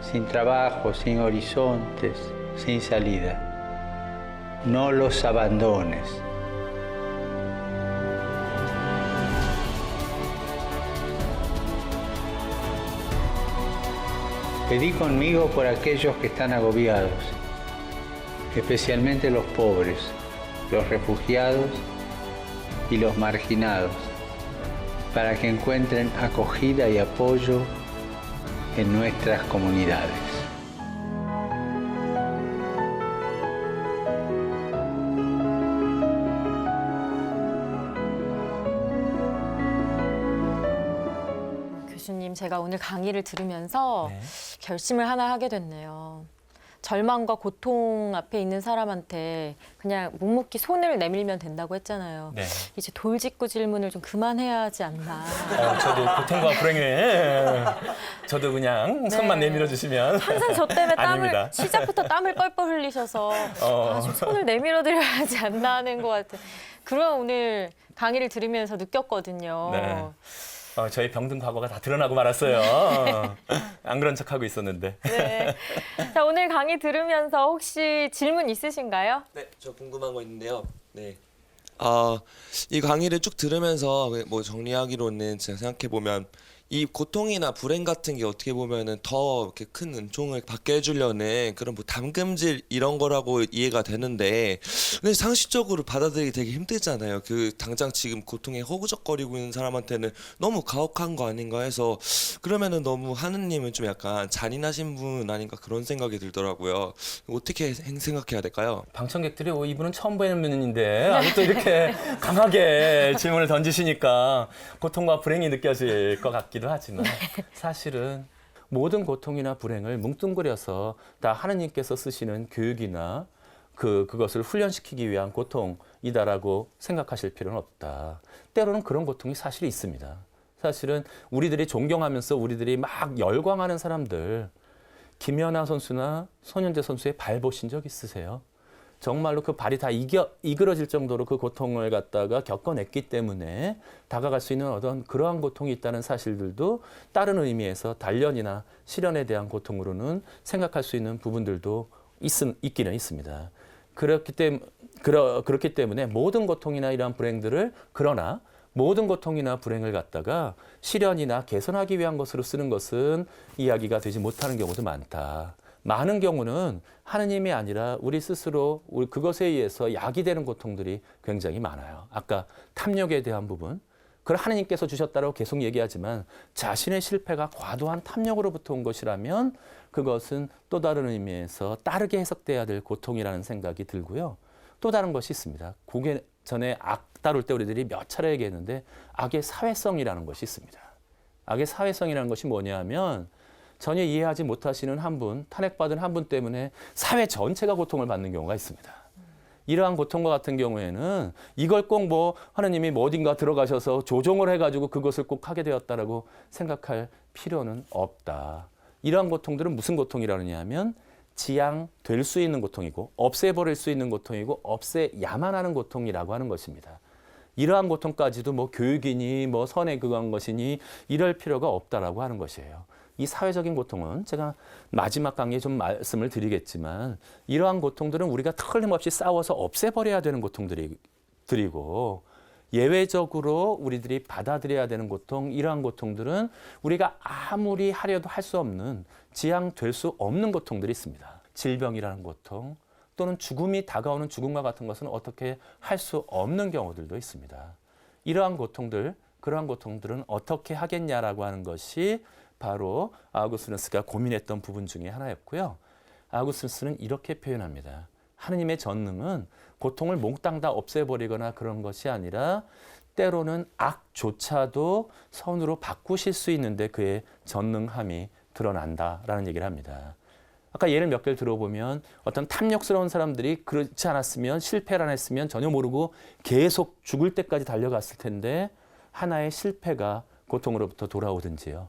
sin trabajo, sin horizontes, sin salida. No los abandones. Pedí conmigo por aquellos que están agobiados, especialmente los pobres, los refugiados y los marginados, para que encuentren acogida y apoyo en nuestras comunidades. 교수님, 제가 오늘 강의를 들으면서 네. 결심을 하나 하게 됐네요. 절망과 고통 앞에 있는 사람한테 그냥 묵묵히 손을 내밀면 된다고 했잖아요. 네. 이제 돌직구 질문을 좀 그만해야 하지 않나. 저도 고통과 불행에 저도 그냥 손만 네. 내밀어 주시면 항상 저 때문에 아닙니다. 시작부터 땀을 뻘뻘 흘리셔서 좀 손을 내밀어 드려야 하지 않나 하는 것 같아요. 그런 오늘 강의를 들으면서 느꼈거든요. 네. 저희 병든 과거가 다 드러나고 말았어요. 안 그런 척하고 있었는데. 네. 자, 오늘 강의 들으면서 혹시 질문 있으신가요? 네, 저 궁금한 거 있는데요. 네. 이 강의를 쭉 들으면서 뭐 정리하기로는 제가 생각해 보면 이 고통이나 불행 같은 게 어떻게 보면은 더 이렇게 큰 은총을 받게 해주려는 그런 뭐 담금질 이런 거라고 이해가 되는데, 근데 상식적으로 받아들이기 되게 힘들잖아요. 그 당장 지금 고통에 허우적거리고 있는 사람한테는 너무 가혹한 거 아닌가 해서, 그러면은 너무 하느님은 좀 약간 잔인하신 분 아닌가 그런 생각이 들더라고요. 어떻게 생각해야 될까요? 방청객들이 이분은 처음 뵈는 분인데 아직도 이렇게 강하게 질문을 던지시니까 고통과 불행이 느껴질 것 같기도 하지만 사실은 모든 고통이나 불행을 뭉뚱그려서 다 하느님께서 쓰시는 교육이나 그것을 훈련시키기 위한 고통이다라고 생각하실 필요는 없다. 때로는 그런 고통이 사실 있습니다. 사실은 우리들이 존경하면서 우리들이 막 열광하는 사람들, 김연아 선수나 손현재 선수의 발 보신 적 있으세요? 정말로 그 발이 다 이그러질 정도로 그 고통을 갖다가 겪어냈기 때문에 다가갈 수 있는 어떤 그러한 고통이 있다는 사실들도 다른 의미에서 단련이나 실현에 대한 고통으로는 생각할 수 있는 부분들도 있기는 있습니다. 그렇기 때문에 모든 고통이나 이러한 불행들을, 그러나 모든 고통이나 불행을 갖다가 실현이나 개선하기 위한 것으로 쓰는 것은 이야기가 되지 못하는 경우도 많다. 많은 경우는 하느님이 아니라 우리 스스로 그것에 의해서 약이 되는 고통들이 굉장히 많아요. 아까 탐욕에 대한 부분, 그걸 하느님께서 주셨다고 계속 얘기하지만 자신의 실패가 과도한 탐욕으로부터 온 것이라면 그것은 또 다른 의미에서 다르게 해석돼야 될 고통이라는 생각이 들고요. 또 다른 것이 있습니다. 그게 전에 악 다룰 때 우리들이 몇 차례 얘기했는데 악의 사회성이라는 것이 있습니다. 악의 사회성이라는 것이 뭐냐 하면 전혀 이해하지 못하시는 한 분, 탄핵받은 한 분 때문에 사회 전체가 고통을 받는 경우가 있습니다. 이러한 고통과 같은 경우에는 이걸 꼭 하느님이 어딘가 들어가셔서 조종을 해가지고 그것을 꼭 하게 되었다라고 생각할 필요는 없다. 이러한 고통들은 무슨 고통이라느냐 하면 지양될 수 있는 고통이고 없애버릴 수 있는 고통이고 없애야만 하는 고통이라고 하는 것입니다. 이러한 고통까지도 교육이니 선에 그한 것이니 이럴 필요가 없다라고 하는 것이에요. 이 사회적인 고통은 제가 마지막 강의에 좀 말씀을 드리겠지만 이러한 고통들은 우리가 틀림없이 싸워서 없애버려야 되는 고통들이고 예외적으로 우리들이 받아들여야 되는 고통, 이러한 고통들은 우리가 아무리 하려도 할 수 없는, 지향될 수 없는 고통들이 있습니다. 질병이라는 고통 또는 죽음이 다가오는 죽음과 같은 것은 어떻게 할 수 없는 경우들도 있습니다. 이러한 고통들, 그러한 고통들은 어떻게 하겠냐라고 하는 것이 바로 아우구스티누스가 고민했던 부분 중에 하나였고요. 아우구스티누스는 이렇게 표현합니다. 하느님의 전능은 고통을 몽땅 다 없애버리거나 그런 것이 아니라 때로는 악조차도 선으로 바꾸실 수 있는데 그의 전능함이 드러난다라는 얘기를 합니다. 아까 예를 몇 개를 들어보면 어떤 탐욕스러운 사람들이 그렇지 않았으면, 실패를 안 했으면 전혀 모르고 계속 죽을 때까지 달려갔을 텐데 하나의 실패가 고통으로부터 돌아오든지요.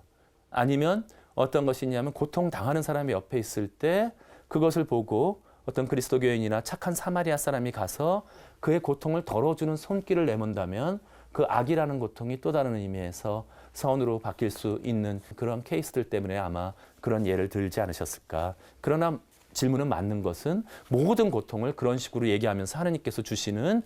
아니면 어떤 것이 있냐면 고통 당하는 사람이 옆에 있을 때 그것을 보고 어떤 그리스도 교인이나 착한 사마리아 사람이 가서 그의 고통을 덜어주는 손길을 내몬다면 그 악이라는 고통이 또 다른 의미에서 선으로 바뀔 수 있는 그런 케이스들 때문에 아마 그런 예를 들지 않으셨을까. 그러나 질문은 맞는 것은 모든 고통을 그런 식으로 얘기하면서 하나님께서 주시는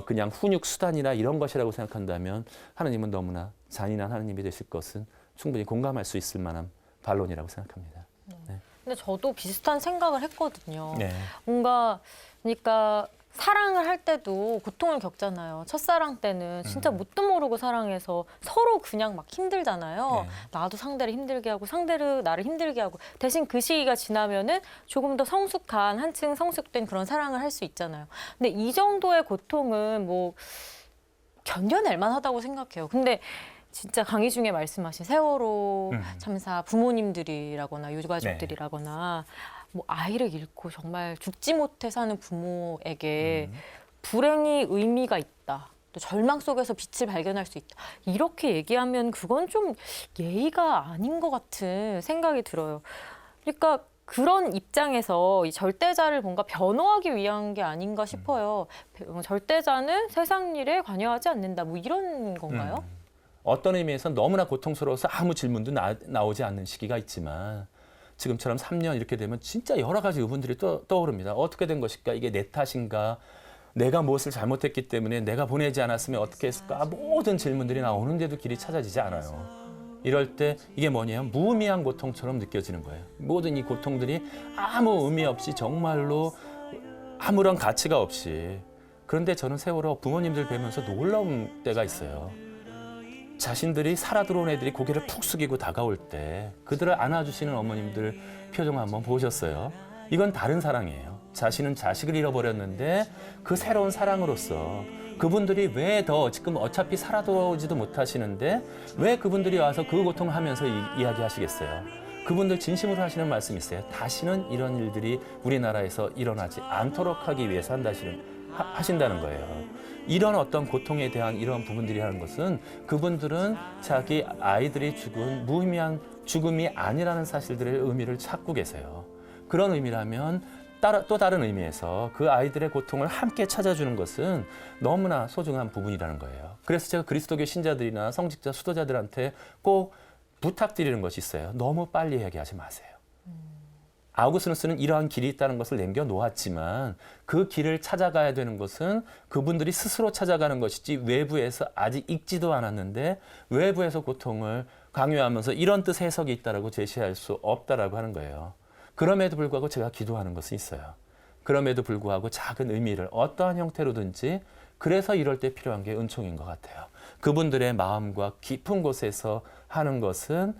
그냥 훈육 수단이나 이런 것이라고 생각한다면 하나님은 너무나 잔인한 하나님이 되실 것은 충분히 공감할 수 있을 만한 반론이라고 생각합니다. 네. 근데 저도 비슷한 생각을 했거든요. 네. 뭔가 그러니까 사랑을 할 때도 고통을 겪잖아요. 첫사랑 때는 진짜 뭣도 모르고 사랑해서 서로 그냥 막 힘들잖아요. 네. 나도 상대를 힘들게 하고 상대를 나를 힘들게 하고 대신 그 시기가 지나면은 조금 더 성숙한 한층 성숙된 그런 사랑을 할 수 있잖아요. 근데 이 정도의 고통은 뭐 견뎌낼 만하다고 생각해요. 근데 진짜 강의 중에 말씀하신 세월호 참사 부모님들이라거나 유가족들이라거나 뭐 아이를 잃고 정말 죽지 못해 사는 부모에게 불행이 의미가 있다. 또 절망 속에서 빛을 발견할 수 있다. 이렇게 얘기하면 그건 좀 예의가 아닌 것 같은 생각이 들어요. 그러니까 그런 입장에서 이 절대자를 뭔가 변호하기 위한 게 아닌가 싶어요. 절대자는 세상 일에 관여하지 않는다. 뭐 이런 건가요? 어떤 의미에서 너무나 고통스러워서 아무 질문도 나오지 않는 시기가 있지만 지금처럼 3년 이렇게 되면 진짜 여러 가지 의문들이 떠오릅니다. 어떻게 된 것일까? 이게 내 탓인가? 내가 무엇을 잘못했기 때문에 내가 보내지 않았으면 어떻게 했을까? 모든 질문들이 나오는데도 길이 찾아지지 않아요. 이럴 때 이게 뭐냐면 무의미한 고통처럼 느껴지는 거예요. 모든 이 고통들이 아무 의미 없이 정말로 아무런 가치가 없이. 그런데 저는 세월호 부모님들 뵈면서 놀라운 때가 있어요. 자신들이 살아 들어온 애들이 고개를 푹 숙이고 다가올 때 그들을 안아주시는 어머님들 표정 한번 보셨어요? 이건 다른 사랑이에요. 자신은 자식을 잃어버렸는데 그 새로운 사랑으로서 그분들이 왜 더 지금 어차피 살아 돌아오지도 못하시는데 왜 그분들이 와서 그 고통을 하면서 이야기하시겠어요? 그분들 진심으로 하시는 말씀이 있어요. 다시는 이런 일들이 우리나라에서 일어나지 않도록 하기 위해서 하신다는 거예요. 이런 어떤 고통에 대한 이런 부분들이 하는 것은 그분들은 자기 아이들이 죽은 무의미한 죽음이 아니라는 사실들의 의미를 찾고 계세요. 그런 의미라면 또 다른 의미에서 그 아이들의 고통을 함께 찾아주는 것은 너무나 소중한 부분이라는 거예요. 그래서 제가 그리스도교 신자들이나 성직자, 수도자들한테 꼭 부탁드리는 것이 있어요. 너무 빨리 얘기하지 마세요. 아우구스티누스는 이러한 길이 있다는 것을 남겨놓았지만 그 길을 찾아가야 되는 것은 그분들이 스스로 찾아가는 것이지 외부에서 아직 읽지도 않았는데 외부에서 고통을 강요하면서 이런 뜻의 해석이 있다라고 제시할 수 없다라고 하는 거예요. 그럼에도 불구하고 제가 기도하는 것은 있어요. 그럼에도 불구하고 작은 의미를 어떠한 형태로든지 그래서 이럴 때 필요한 게 은총인 것 같아요. 그분들의 마음과 깊은 곳에서 하는 것은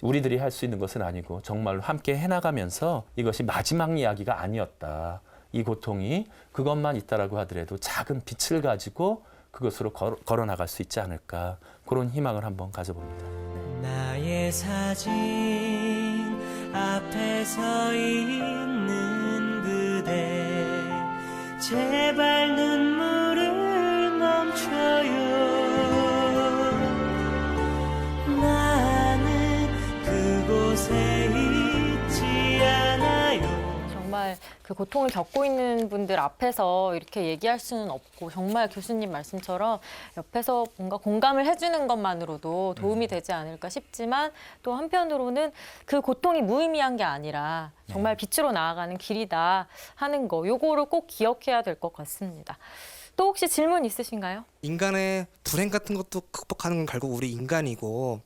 우리들이 할 수 있는 것은 아니고 정말로 함께 해나가면서 이것이 마지막 이야기가 아니었다. 이 고통이 그것만 있다라고 하더라도 작은 빛을 가지고 그것으로 걸어나갈 수 있지 않을까. 그런 희망을 한번 가져봅니다. 나의 사진 앞에 서 있는 그대 제발 눈물을 멈춰요. 나는 그곳에 있지 않아요. 정말 그 고통을 겪고 있는 분들 앞에서 이렇게 얘기할 수는 없고 정말 교수님 말씀처럼 옆에서 뭔가 공감을 해주는 것만으로도 도움이 되지 않을까 싶지만 또 한편으로는 그 고통이 무의미한 게 아니라 정말 빛으로 나아가는 길이다 하는 거 요거를 꼭 기억해야 될 것 같습니다. 또 혹시 질문 있으신가요? 인간의 불행 같은 것도 극복하는 건 결국 우리 인간이고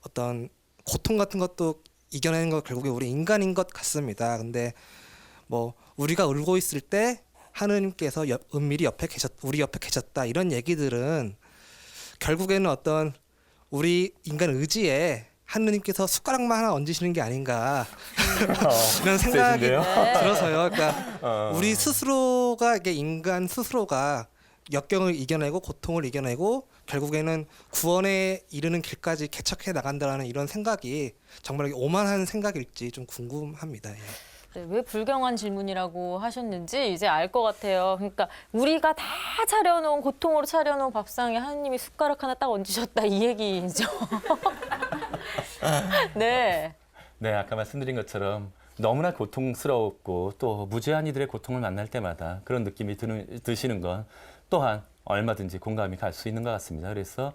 어떤 고통 같은 것도 이겨내는 건 결국에 우리 인간인 것 같습니다. 근데 뭐 우리가 울고 있을 때 하느님께서 은밀히 우리 옆에 계셨다 이런 얘기들은 결국에는 어떤 우리 인간 의지에 하느님께서 숟가락만 하나 얹으시는 게 아닌가 이런 생각이 세신데요? 들어서요. 그러니까 우리 스스로가 이게 인간 스스로가 역경을 이겨내고 고통을 이겨내고 결국에는 구원에 이르는 길까지 개척해 나간다는 이런 생각이 정말 오만한 생각일지 좀 궁금합니다. 예. 네, 왜 불경한 질문이라고 하셨는지 이제 알 것 같아요. 그러니까 우리가 다 차려놓은 고통으로 차려놓은 밥상에 하느님이 숟가락 하나 딱 얹으셨다 이 얘기죠. 네. 네, 아까 말씀드린 것처럼 너무나 고통스러웠고 또 무죄한 이들의 고통을 만날 때마다 그런 느낌이 드시는 건 또한 얼마든지 공감이 갈 수 있는 것 같습니다. 그래서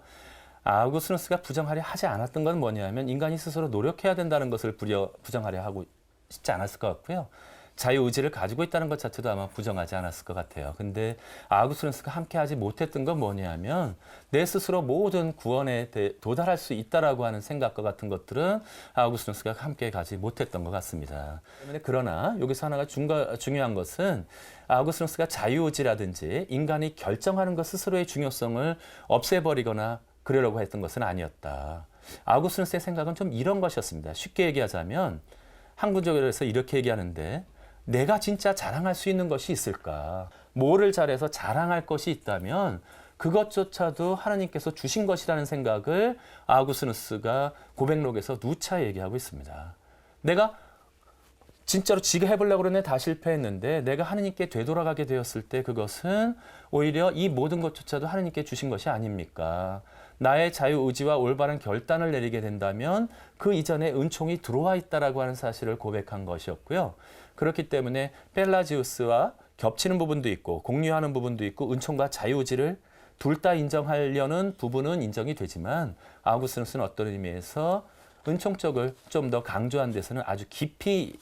아우구스누스가 부정하려 하지 않았던 건 뭐냐면 인간이 스스로 노력해야 된다는 것을 부정하려 하고 싶지 않았을 것 같고요. 자유의지를 가지고 있다는 것 자체도 아마 부정하지 않았을 것 같아요. 근데 아우구스누스가 함께하지 못했던 건 뭐냐면 내 스스로 모든 구원에 도달할 수 있다라고 하는 생각과 같은 것들은 아우구스누스가 함께 가지 못했던 것 같습니다. 그러나 여기서 하나가 중요한 것은 아우구스누스가 자유의지라든지 인간이 결정하는 것 스스로의 중요성을 없애버리거나 그러려고 했던 것은 아니었다. 아우구스누스의 생각은 좀 이런 것이었습니다. 쉽게 얘기하자면 한군적으로 해서 이렇게 얘기하는데 내가 진짜 자랑할 수 있는 것이 있을까? 뭐를 잘해서 자랑할 것이 있다면 그것조차도 하나님께서 주신 것이라는 생각을 아우구스누스가 고백록에서 누차 얘기하고 있습니다. 내가 진짜로 지가 해보려고 그러는데 다 실패했는데 내가 하나님께 되돌아가게 되었을 때 그것은 오히려 이 모든 것조차도 하나님께 주신 것이 아닙니까? 나의 자유의지와 올바른 결단을 내리게 된다면 그 이전에 은총이 들어와 있다라고 하는 사실을 고백한 것이었고요. 그렇기 때문에 펠라지우스와 겹치는 부분도 있고 공유하는 부분도 있고 은총과 자유의지를 둘 다 인정하려는 부분은 인정이 되지만 아우구스누스는 어떤 의미에서 은총 쪽을 좀 더 강조한 데서는 아주 깊이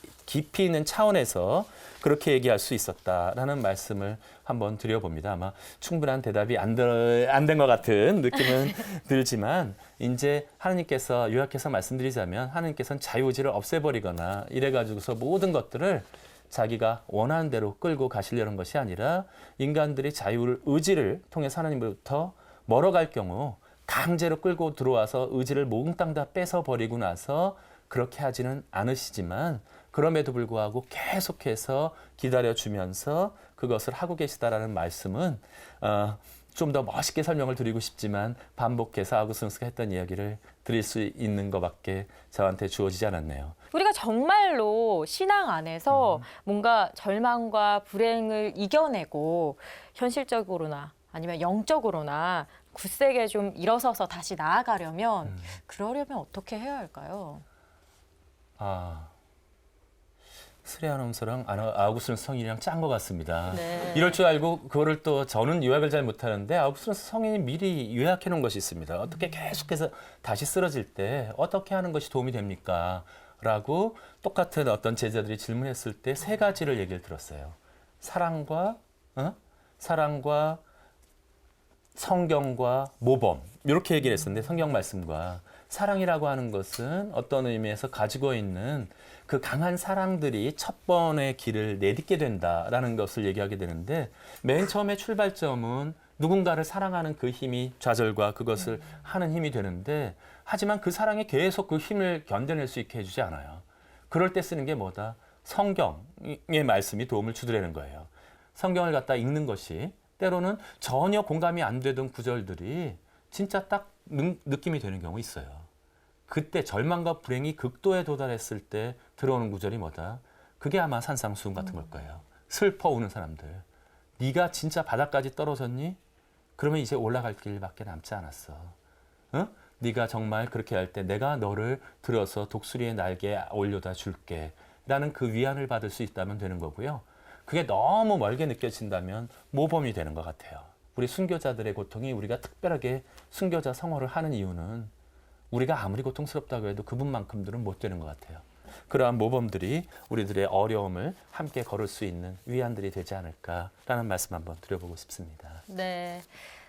있는 차원에서 그렇게 얘기할 수 있었다라는 말씀을 한번 드려봅니다. 아마 충분한 대답이 안 된 것 같은 느낌은 들지만 이제 하나님께서 요약해서 말씀드리자면 하나님께서는 자유의지를 없애버리거나 이래가지고서 모든 것들을 자기가 원하는 대로 끌고 가시려는 것이 아니라 인간들이 자유의지를 통해서 하나님으로부터 멀어갈 경우 강제로 끌고 들어와서 의지를 몽땅 다 뺏어버리고 나서 그렇게 하지는 않으시지만 그럼에도 불구하고 계속해서 기다려주면서 그것을 하고 계시다라는 말씀은 좀 더 멋있게 설명을 드리고 싶지만 반복해서 아우구스누스가 했던 이야기를 드릴 수 있는 것밖에 저한테 주어지지 않았네요. 우리가 정말로 신앙 안에서 뭔가 절망과 불행을 이겨내고 현실적으로나 아니면 영적으로나 굳세게 좀 일어서서 다시 나아가려면 그러려면 어떻게 해야 할까요? 스레 아나운서랑 아우구스누스 성인이랑 짠 것 같습니다. 네. 이럴 줄 알고 그거를 또 저는 요약을 잘 못하는데 아우구스누스 성인이 미리 요약해 놓은 것이 있습니다. 어떻게 계속해서 다시 쓰러질 때 어떻게 하는 것이 도움이 됩니까? 라고 똑같은 어떤 제자들이 질문했을 때 세 가지를 얘기를 들었어요. 사랑과 성경과 모범 이렇게 얘기를 했었는데 성경 말씀과 사랑이라고 하는 것은 어떤 의미에서 가지고 있는 그 강한 사랑들이 첫 번의 길을 내딛게 된다라는 것을 얘기하게 되는데 맨 처음에 출발점은 누군가를 사랑하는 그 힘이 좌절과 그것을 하는 힘이 되는데 하지만 그 사랑이 계속 그 힘을 견뎌낼 수 있게 해주지 않아요. 그럴 때 쓰는 게 뭐다? 성경의 말씀이 도움을 주더라는 거예요. 성경을 갖다 읽는 것이 때로는 전혀 공감이 안 되던 구절들이 진짜 딱 느낌이 되는 경우 있어요. 그때 절망과 불행이 극도에 도달했을 때 들어오는 구절이 뭐다? 그게 아마 산상수훈 같은 걸 거예요. 슬퍼 우는 사람들. 네가 진짜 바닥까지 떨어졌니? 그러면 이제 올라갈 길밖에 남지 않았어. 네가 정말 그렇게 할 때 내가 너를 들어서 독수리의 날개에 올려다 줄게. 라는 그 위안을 받을 수 있다면 되는 거고요. 그게 너무 멀게 느껴진다면 모범이 되는 것 같아요. 우리 순교자들의 고통이 우리가 특별하게 순교자 성호를 하는 이유는 우리가 아무리 고통스럽다고 해도 그분만큼들은 못 되는 것 같아요. 그러한 모범들이 우리들의 어려움을 함께 걸을 수 있는 위안들이 되지 않을까라는 말씀 한번 드려보고 싶습니다. 네,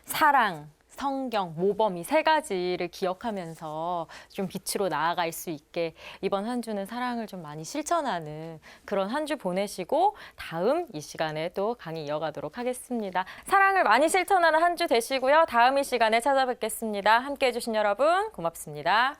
사랑, 성경, 모범 이 세 가지를 기억하면서 좀 빛으로 나아갈 수 있게 이번 한 주는 사랑을 좀 많이 실천하는 그런 한 주 보내시고 다음 이 시간에 또 강의 이어가도록 하겠습니다. 사랑을 많이 실천하는 한 주 되시고요. 다음 이 시간에 찾아뵙겠습니다. 함께해 주신 여러분 고맙습니다.